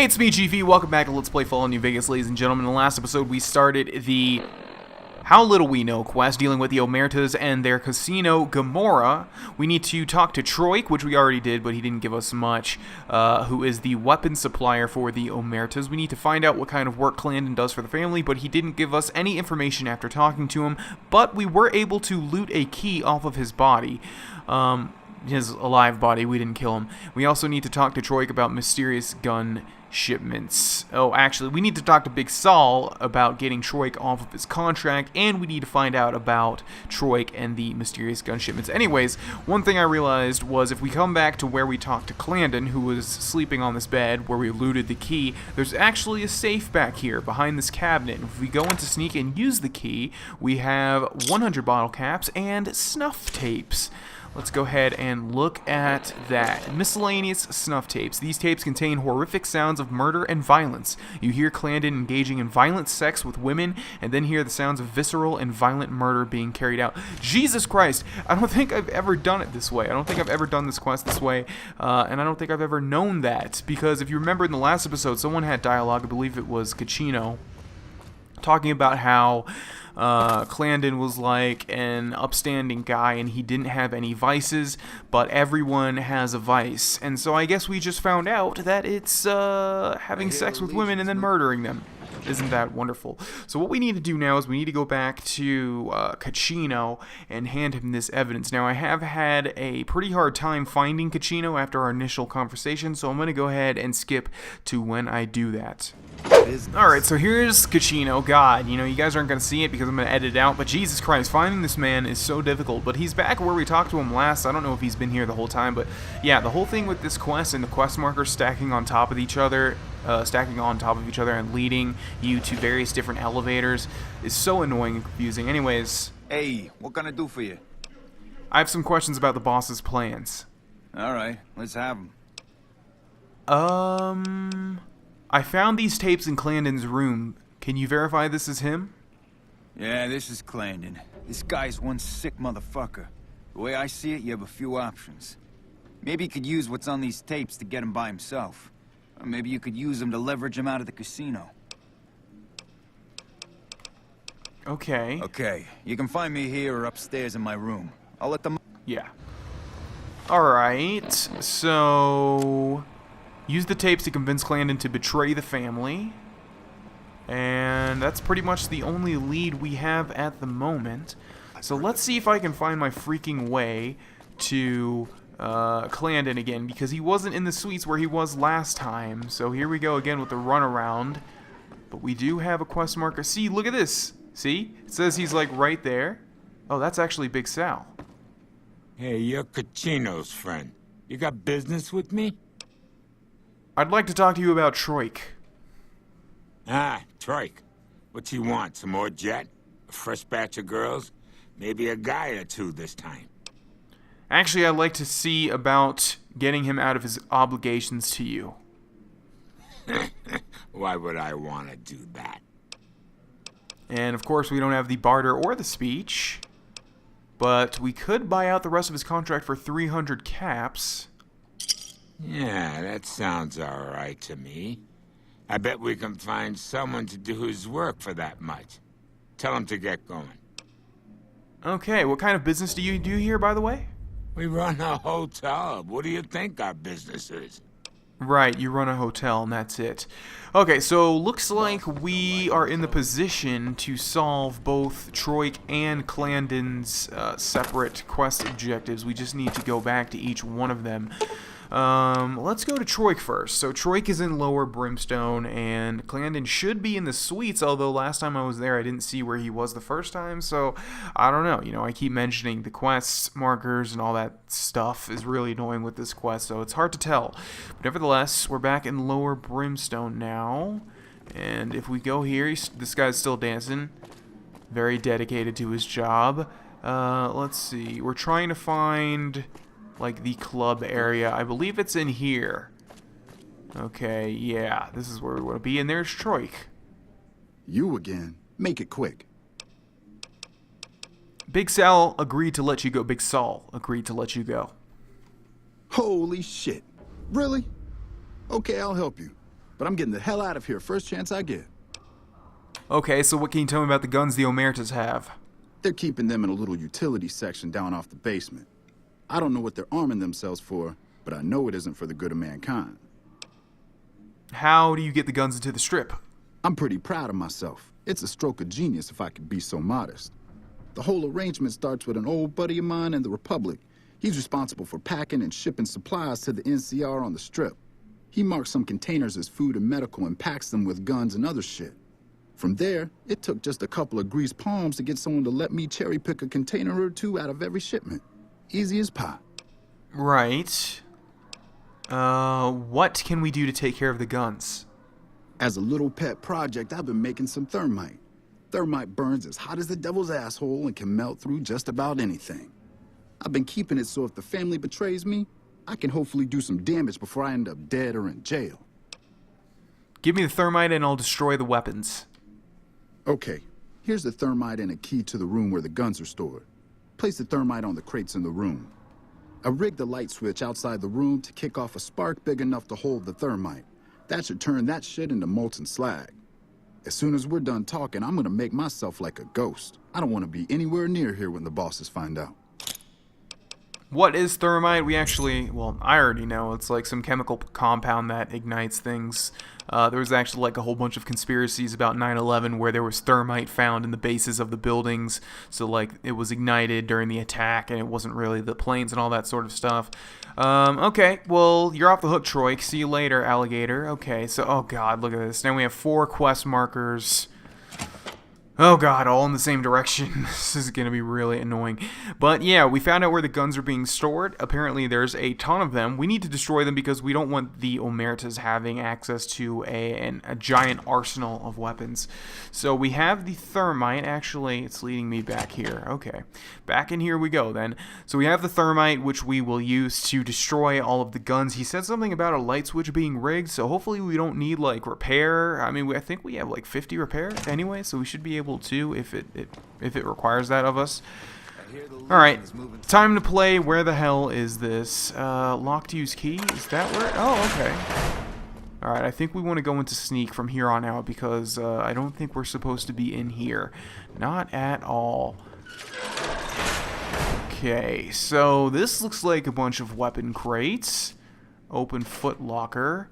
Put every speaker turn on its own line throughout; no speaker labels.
Hey, it's me, GV. Welcome back to Let's Play Fallout New Vegas, ladies and gentlemen. In the last episode, we started the How Little We Know quest, dealing with the Omertas and their casino, Gomorrah. We need to talk to Troik, which we already did, but he didn't give us much, who is the weapon supplier for the Omertas. We need to find out what kind of work Clandon does for the family, but he didn't give us any information after talking to him, but we were able to loot a key off of his body. His alive body. We didn't kill him. We also need to talk to Troik about mysterious gun shipments. Oh, actually, we need to talk to Big Saul about getting Troik off of his contract, and we need to find out about Troik and the mysterious gun shipments. Anyways, one thing I realized was if we come back to where we talked to Clandon, who was sleeping on this bed where we looted the key, there's actually a safe back here behind this cabinet. If we go into sneak and use the key, we have 100 bottle caps and snuff tapes. Let's go ahead and look at that. Miscellaneous snuff tapes. These tapes contain horrific sounds of murder and violence. You hear Clandon engaging in violent sex with women, and then hear the sounds of visceral and violent murder being carried out. Jesus Christ! I don't think I've ever done it this way. I don't think I've ever done this quest this way, and I don't think I've ever known that. Because if you remember in the last episode, someone had dialogue, I believe it was Cachino, talking about how Clandon was like an upstanding guy and he didn't have any vices, but everyone has a vice. And so I guess we just found out that it's having sex with women and then murdering them. Isn't that wonderful? So what we need to do now is we need to go back to Cachino and hand him this evidence. Now, I have had a pretty hard time finding Cachino after our initial conversation, so I'm going to go ahead and skip to when I do that. Alright, so here's Cachino. God, you know, you guys aren't going to see it because I'm going to edit it out, but Jesus Christ, finding this man is so difficult. But he's back where we talked to him last. I don't know if he's been here the whole time, but yeah, the whole thing with this quest and the quest markers stacking on top of each other, and leading you to various different elevators is so annoying and confusing. Anyways,
hey, what can I do for you?
I have some questions about the boss's plans.
Alright, let's have
them. I found these tapes in Clandon's room. Can you verify this is him?
Yeah, this is Clandon. This guy's one sick motherfucker. The way I see it, you have a few options. Maybe you could use what's on these tapes to get him by himself. Or maybe you could use them to leverage him out of the casino.
Okay.
Okay, you can find me here or upstairs in my room. I'll let them...
Yeah. Alright, so... use the tapes to convince Clandon to betray the family. And that's pretty much the only lead we have at the moment. So let's see if I can find my freaking way to Clandon again, because he wasn't in the suites where he was last time. So here we go again with the runaround. But we do have a quest marker. See, look at this. See? It says he's like right there. Oh, that's actually Big Sal.
Hey, you're Cachino's friend. You got business with me?
I'd like to talk to you about Troik.
Ah, Troik. What you want? Some more jet? A fresh batch of girls? Maybe a guy or two this time.
Actually, I'd like to see about getting him out of his obligations to you.
Why would I want to do that?
And of course, we don't have the barter or the speech. But we could buy out the rest of his contract for 300 caps.
Yeah, that sounds alright to me. I bet we can find someone to do his work for that much. Tell him to get going.
Okay, what kind of business do you do here, by the way?
We run a hotel. What do you think our business is?
Right, you run a hotel and that's it. Okay, so looks like we are in the position to solve both Troik and Clandon's separate quest objectives. We just need to go back to each one of them. Let's go to Troik first. So Troik is in Lower Brimstone, and Clandon should be in the suites, although last time I was there I didn't see where he was the first time, so I don't know. You know, I keep mentioning the quest markers and all that stuff is really annoying with this quest, so it's hard to tell. But nevertheless, we're back in Lower Brimstone now, and if we go here, this guy's still dancing. Very dedicated to his job. Let's see. We're trying to find... like the club area. I believe it's in here. Okay, yeah, this is where we want to be, and there's Troik.
You again. Make it quick.
Big Sal agreed to let you go. Big Saul agreed to let you go.
Holy shit. Really? Okay, I'll help you. but I'm getting the hell out of here first chance I get.
Okay, so what can you tell me about the guns the Omertas have?
They're keeping them in a little utility section down off the basement. I don't know what they're arming themselves for, but I know it isn't for the good of mankind.
How do you get the guns into the strip?
I'm pretty proud of myself. It's a stroke of genius if I could be so modest. The whole arrangement starts with an old buddy of mine in the Republic. He's responsible for packing and shipping supplies to the NCR on the strip. He marks some containers as food and medical and packs them with guns and other shit. From there, it took just a couple of greased palms to get someone to let me cherry pick a container or two out of every shipment. Easy as pie.
Right. What can we do to take care of the guns?
As a little pet project, I've been making some thermite. Thermite burns as hot as the devil's asshole and can melt through just about anything. I've been keeping it so if the family betrays me, I can hopefully do some damage before I end up dead or in jail.
Give me the thermite and I'll destroy the weapons.
Okay, here's the thermite and a key to the room where the guns are stored. Place the thermite on the crates in the room. I rigged the light switch outside the room to kick off a spark big enough to hold the thermite. That should turn that shit into molten slag. As soon as we're done talking, I'm gonna make myself like a ghost. I don't want to be anywhere near here when the bosses find out.
What is thermite? I already know. It's like some chemical compound that ignites things. There was actually like a whole bunch of conspiracies about 9/11 where there was thermite found in the bases of the buildings. So like it was ignited during the attack and it wasn't really the planes and all that sort of stuff. Okay, well, you're off the hook, Troy. See you later, alligator. Okay, so, oh god, look at this. Now we have 4 quest markers. Oh god, all in the same direction. This is going to be really annoying. But yeah, we found out where the guns are being stored. Apparently there's a ton of them. We need to destroy them because we don't want the Omertas having access to a giant arsenal of weapons. So we have the thermite. Actually, it's leading me back here. Okay, back in here we go then. So we have the thermite, which we will use to destroy all of the guns. He said something about a light switch being rigged, so hopefully we don't need like repair. I mean, I think we have like 50 repair anyway, so we should be able to if it requires that of us. Alright, time to play. Where the hell is this? Lock to use key? Is that where? Oh, okay. Alright, I think we want to go into sneak from here on out because I don't think we're supposed to be in here. Not at all. Okay, so this looks like a bunch of weapon crates. Open foot locker.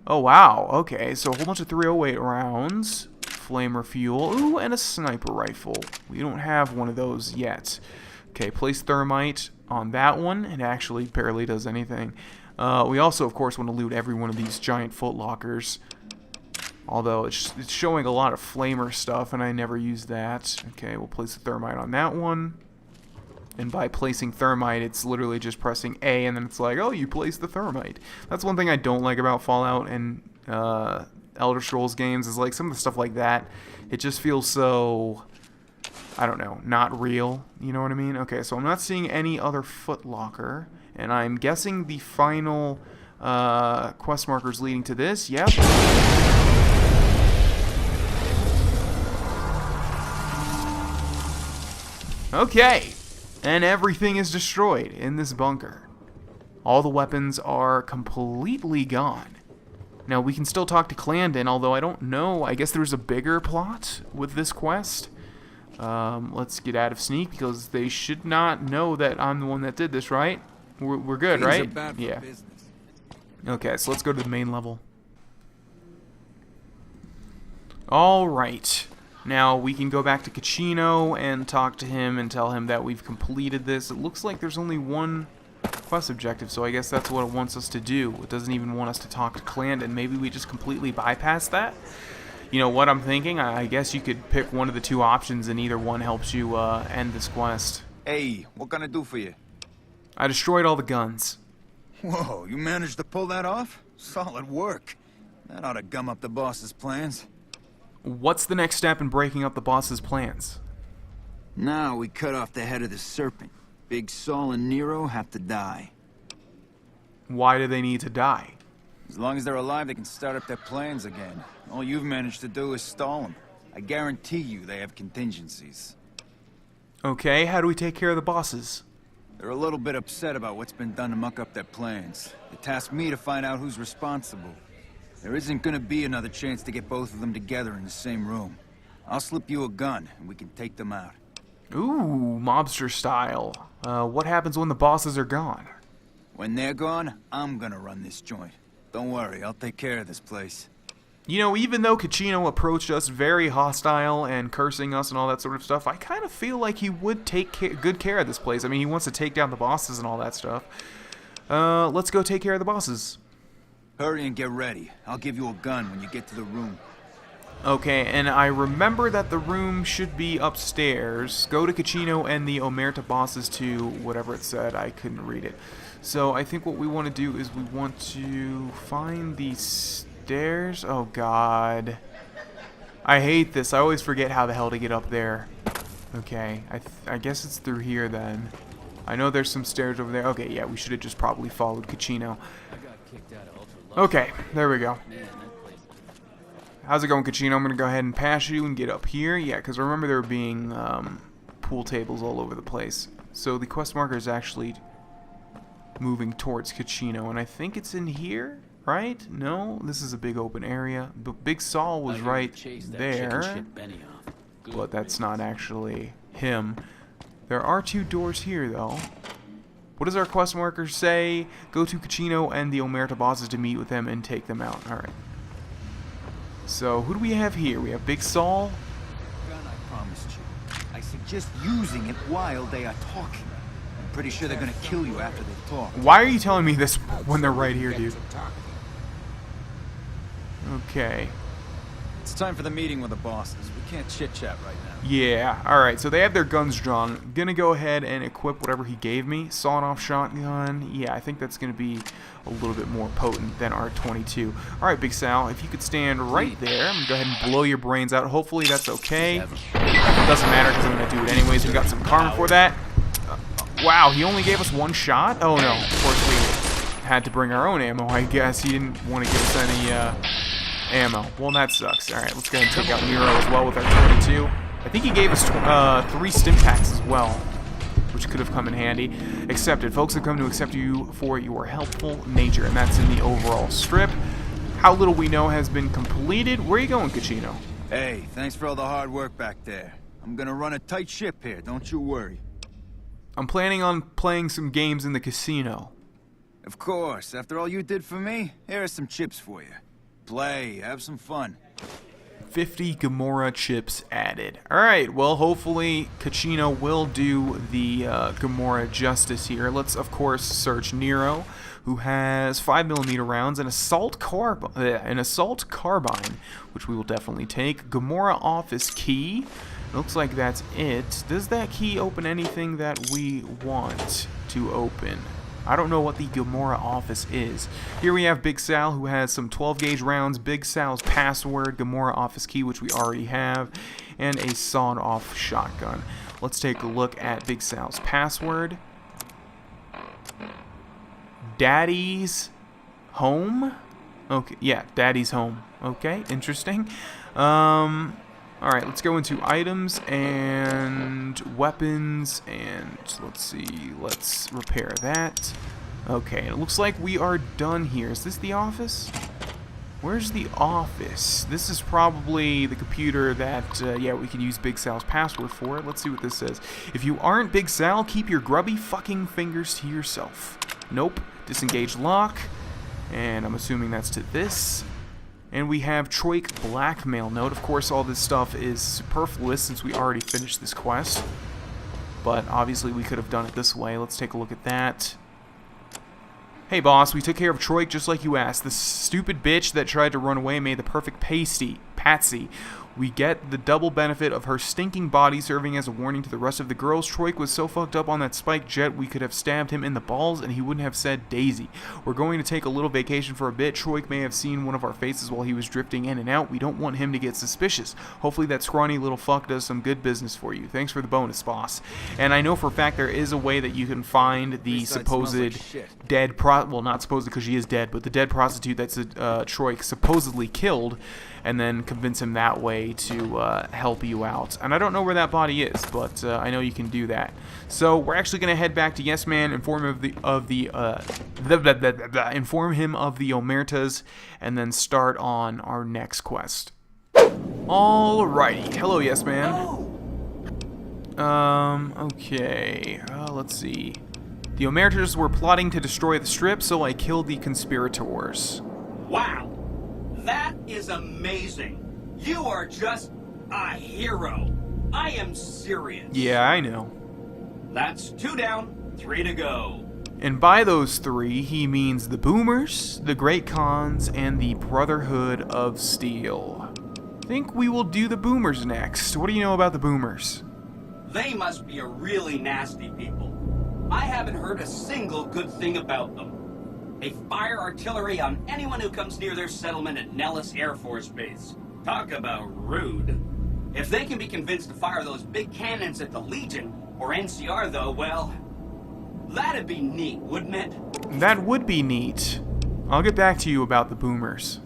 Oh, wow. Okay, so a whole bunch of 308 rounds. Flamer fuel. Ooh, and a sniper rifle. We don't have one of those yet. Okay, place thermite on that one. It actually barely does anything. We also, of course, want to loot every one of these giant foot lockers. Although it's showing a lot of flamer stuff, and I never used that. Okay, we'll place the thermite on that one. And by placing thermite, it's literally just pressing A, and then it's like, oh, you placed the thermite. That's one thing I don't like about Fallout and Elder Scrolls games, is like some of the stuff like that. It just feels so, I don't know, not real. You know what I mean? Okay, so I'm not seeing any other foot locker, and I'm guessing the final quest markers leading to this. Yep. Okay. And everything is destroyed in this bunker. All the weapons are completely gone. Now, we can still talk to Clandon, although I don't know. I guess there's a bigger plot with this quest. Let's get out of sneak, because they should not know that I'm the one that did this, right? We're good, right? Yeah. Okay, so let's go to the main level. Alright. Now, we can go back to Caccino and talk to him and tell him that we've completed this. It looks like there's only one quest objective, so I guess that's what it wants us to do. It doesn't even want us to talk to Clandon. Maybe we just completely bypass that? You know what I'm thinking? I guess you could pick one of the 2 options and either one helps you end this quest.
Hey, what can I do for you?
I destroyed all the guns.
Whoa, you managed to pull that off? Solid work. That ought to gum up the boss's plans.
What's the next step in breaking up the boss's plans?
Now we cut off the head of the serpent. Big Saul and Nero have to die.
Why do they need to die?
As long as they're alive, they can start up their plans again. All you've managed to do is stall them. I guarantee you they have contingencies.
Okay, how do we take care of the bosses?
They're a little bit upset about what's been done to muck up their plans. They tasked me to find out who's responsible. There isn't gonna be another chance to get both of them together in the same room. I'll slip you a gun, and we can take them out.
Ooh, mobster style. What happens when the bosses are gone?
When they're gone, I'm gonna run this joint. Don't worry, I'll take care of this place.
You know, even though Caccino approached us very hostile and cursing us and all that sort of stuff, I kind of feel like he would take good care of this place. I mean, he wants to take down the bosses and all that stuff. Let's go take care of the bosses.
Hurry and get ready. I'll give you a gun when you get to the room.
Okay, and I remember that the room should be upstairs. Go to Caccino and the Omerta bosses to whatever it said. I couldn't read it. So I think what we want to do is we want to find the stairs. Oh, God. I hate this. I always forget how the hell to get up there. Okay, I guess it's through here then. I know there's some stairs over there. Okay, yeah, we should have just probably followed Caccino. Okay, there we go. How's it going, Caccino? I'm going to go ahead and pass you and get up here. Yeah, because remember there being pool tables all over the place. So the quest marker is actually moving towards Caccino, and I think it's in here, right? No, this is a big open area. But Big Saul was right there, but that's not actually him. There are two doors here, though. What does our quest marker say? Go to Caccino and the Omerta bosses to meet with them and take them out. Alright. So, who do we have here? We have Big Saul.
Gun I promised you. I suggest using it while they are talking. I'm pretty sure they're gonna kill you after they talk.
Why are you telling me this when they're right here, dude? Okay.
It's time for the meeting with the bosses. We can't chit-chat right now.
Yeah, alright, so they have their guns drawn. Gonna go ahead and equip whatever he gave me. Sawed-off shotgun. Yeah, I think that's gonna be a little bit more potent than our 22. Alright, Big Sal, if you could stand right there, I'm gonna go ahead and blow your brains out. Hopefully that's okay. Doesn't matter because I'm gonna do it anyways. We got some karma for that. Wow, he only gave us one shot? Oh no, of course we had to bring our own ammo, I guess. He didn't want to give us any ammo. Well, that sucks. Alright, let's go ahead and take out Nero as well with our 22. I think he gave us 3 stim packs as well, which could have come in handy. Accepted. Folks have come to accept you for your helpful nature, and that's in the overall strip. How little we know has been completed. Where are you going, Caccino?
Hey, thanks for all the hard work back there. I'm gonna run a tight ship here, don't you worry.
I'm planning on playing some games in the casino.
Of course, after all you did for me, here are some chips for you. Play, have some fun.
50 Gamora chips added. Alright, well, hopefully Caccino will do the Gamora justice here. Let's, of course, search Nero, who has 5mm rounds, and assault carbine, which we will definitely take. Gamora office key. Looks like that's it. Does that key open anything that we want to open? I don't know what the Gamora office is. Here we have Big Sal, who has some 12-gauge rounds, Big Sal's password, Gamora office key, which we already have, and a sawed-off shotgun. Let's take a look at Big Sal's password. Daddy's home? Okay, yeah, Daddy's home. Okay, interesting. Alright, let's go into items and weapons, and let's see, let's repair that. Okay, it looks like we are done here. Is this the office? Where's the office? This is probably the computer that, yeah, we can use Big Sal's password for. Let's see what this says. If you aren't Big Sal, keep your grubby fucking fingers to yourself. Nope. Disengage lock. And I'm assuming that's to this. And we have Troik blackmail note. Of course, all this stuff is superfluous since we already finished this quest. But obviously we could have done it this way. Let's take a look at that. Hey boss, we took care of Troik just like you asked. The stupid bitch that tried to run away made the perfect patsy. We get the double benefit of her stinking body serving as a warning to the rest of the girls. Troik was so fucked up on that spike jet we could have stabbed him in the balls and he wouldn't have said Daisy. We're going to take a little vacation for a bit. Troik may have seen one of our faces while he was drifting in and out. We don't want him to get suspicious. Hopefully that scrawny little fuck does some good business for you. Thanks for the bonus, boss. And I know for a fact there is a way that you can find the supposed dead well, not supposed because she is dead, but the dead prostitute that's Troik supposedly killed. and then convince him that way to help you out. And I don't know where that body is, but I know you can do that. So we're actually going to head back to Yes Man, inform him of the Omertas, and then start on our next quest. Alrighty, hello Yes Man. Okay, let's see. The Omertas were plotting to destroy the strip, so I killed the conspirators.
Wow, that is amazing. You are just a hero. I am serious.
Yeah, I know.
That's 2 down, 3 to go.
And by those 3, he means the Boomers, the Great Khans, and the Brotherhood of Steel. Think we will do the Boomers next. What do you know about the Boomers?
They must be a really nasty people. I haven't heard a single good thing about them. They fire artillery on anyone who comes near their settlement at Nellis Air Force Base. Talk about rude. If they can be convinced to fire those big cannons at the Legion, or NCR though, well, that'd be neat, wouldn't it?
That would be neat. I'll get back to you about the Boomers.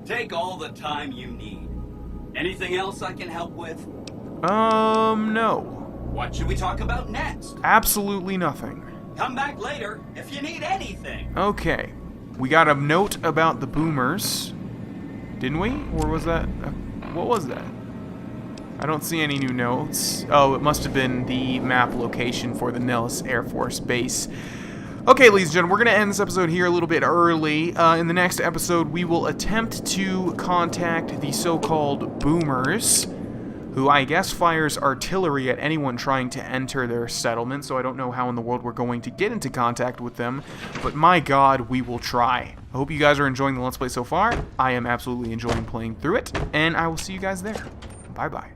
Take all the time you need. Anything else I can help with?
No.
What should we talk about next?
Absolutely nothing.
Come back later if you need anything.
Okay. We got a note about the Boomers. Didn't we? Or was that... what was that? I don't see any new notes. Oh, it must have been the map location for the Nellis Air Force Base. Okay, ladies and gentlemen, we're going to end this episode here a little bit early. In the next episode, we will attempt to contact the so-called Boomers, who I guess fires artillery at anyone trying to enter their settlement, so I don't know how in the world we're going to get into contact with them, but my god, we will try. I hope you guys are enjoying the Let's Play so far. I am absolutely enjoying playing through it, and I will see you guys there. Bye-bye.